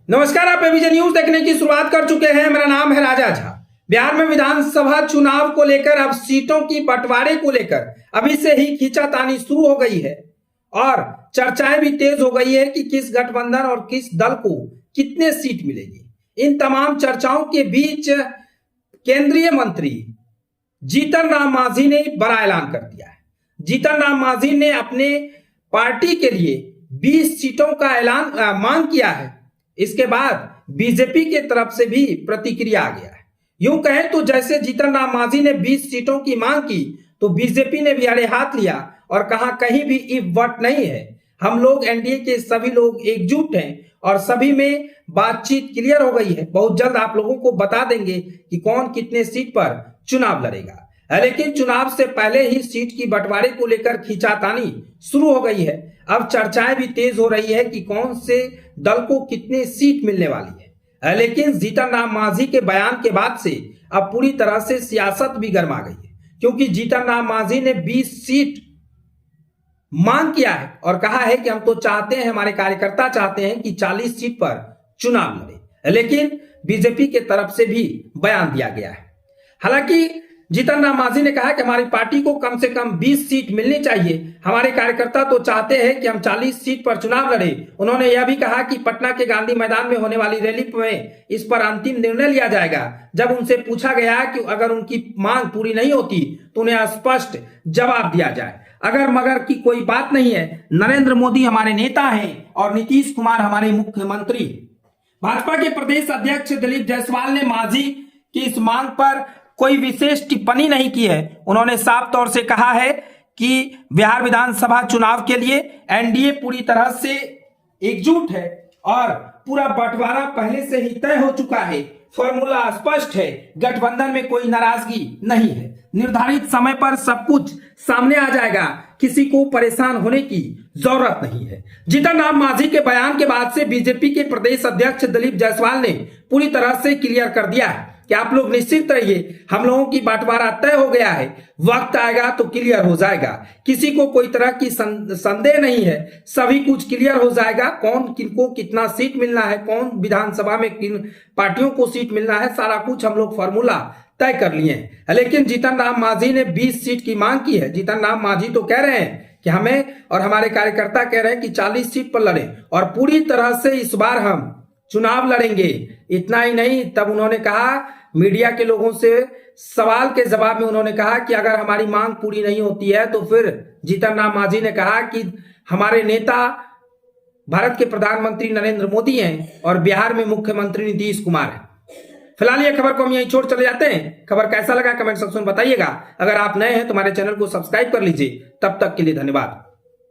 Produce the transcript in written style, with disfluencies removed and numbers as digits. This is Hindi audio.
नमस्कार, आप एबीजे न्यूज देखने की शुरुआत कर चुके हैं। मेरा नाम है राजा झा। बिहार में विधानसभा चुनाव को लेकर अब सीटों की बंटवारे को लेकर अभी से ही खींचातानी शुरू हो गई है और चर्चाएं भी तेज हो गई है कि किस गठबंधन और किस दल को कितने सीट मिलेगी। इन तमाम चर्चाओं के बीच केंद्रीय मंत्री जीतन राम मांझी ने बड़ा ऐलान कर दिया है। जीतन राम मांझी ने अपने पार्टी के लिए 20 सीटों का ऐलान मांग किया है। इसके बाद बीजेपी के तरफ से भी प्रतिक्रिया आ गया है। यूं कहें तो जैसे जीतन राम मांझी ने 20 सीटों की मांग की तो बीजेपी ने भी अड़े हाथ लिया और कहा कहीं भी इफ वट नहीं है, हम लोग एनडीए के सभी लोग एकजुट हैं और सभी में बातचीत क्लियर हो गई है। बहुत जल्द आप लोगों को बता देंगे कि कौन कितने सीट पर चुनाव लड़ेगा। लेकिन चुनाव से पहले ही सीट की बंटवारे को लेकर खींचातानी शुरू हो गई है। अब चर्चाएं भी तेज हो रही है कि कौन से दल को कितने सीट मिलने वाली है। लेकिन जीतन राम मांझी के बयान के बाद से अब पूरी तरह से सियासत भी गर्मा गई है, क्योंकि जीतन राम मांझी ने 20 सीट मांग किया है और कहा है कि हम तो चाहते हैं, हमारे कार्यकर्ता चाहते हैं कि 40 सीट पर चुनाव लड़े। लेकिन बीजेपी के तरफ से भी बयान दिया गया है। हालांकि जीतन राम मांझी ने कहा कि हमारी पार्टी को कम से कम 20 सीट मिलनी चाहिए। हमारे कार्यकर्ता तो चाहते हैं कि हम 40 सीट पर चुनाव लड़ें। उन्होंने यह भी कहा कि पटना के गांधी मैदान में होने वाली रैली में इस पर अंतिम निर्णय लिया जाएगा। जब उनसे पूछा गया कि अगर उनकी मांग पूरी नहीं होती तो उन्हें स्पष्ट जवाब दिया जाए। अगर मगर की कोई बात नहीं है। नरेंद्र मोदी हमारे नेता हैं और नीतीश कुमार हमारे मुख्यमंत्री। भाजपा के प्रदेश अध्यक्ष दिलीप जायसवाल ने मांझी की इस मांग पर कोई विशेष टिप्पणी नहीं की है। उन्होंने साफ तौर से कहा है कि बिहार विधानसभा चुनाव के लिए एनडीए पूरी तरह से एकजुट है और पूरा बंटवारा पहले से ही तय हो चुका है। फॉर्मूला स्पष्ट है, गठबंधन में कोई नाराजगी नहीं है। निर्धारित समय पर सब कुछ सामने आ जाएगा, किसी को परेशान होने की जरूरत नहीं है। जीतन राम मांझी के बयान के बाद से बीजेपी के प्रदेश अध्यक्ष दिलीप जायसवाल ने पूरी तरह से क्लियर कर दिया है कि आप लोग निश्चित रहिए, हम लोगों की बंटवारा तय हो गया है, वक्त आएगा तो क्लियर हो जाएगा। किसी को कोई तरह की संदेह नहीं है, सभी कुछ क्लियर हो जाएगा। कौन किनको कितना सीट मिलना है, कौन विधानसभा में किन पार्टियों को सीट मिलना है, सारा कुछ हम लोग फॉर्मूला तय कर लिए हैं। लेकिन जीतन राम मांझी ने 20 सीट की मांग की है। जीतन राम मांझी तो कह रहे हैं कि हमें और हमारे कार्यकर्ता कह रहे हैं कि 40 सीट पर लड़ें और पूरी तरह से इस बार हम चुनाव लड़ेंगे। इतना ही नहीं, तब उन्होंने कहा मीडिया के लोगों से सवाल के जवाब में उन्होंने कहा कि अगर हमारी मांग पूरी नहीं होती है तो फिर जीतन राम मांझी ने कहा कि हमारे नेता भारत के प्रधानमंत्री नरेंद्र मोदी हैं और बिहार में मुख्यमंत्री नीतीश कुमार हैं। फिलहाल ये खबर को हम यहीं छोड़ चले जाते हैं। खबर कैसा लगा कमेंट सेक्शन में बताइएगा। अगर आप नए हैं तो हमारे चैनल को सब्सक्राइब कर लीजिए। तब तक के लिए धन्यवाद।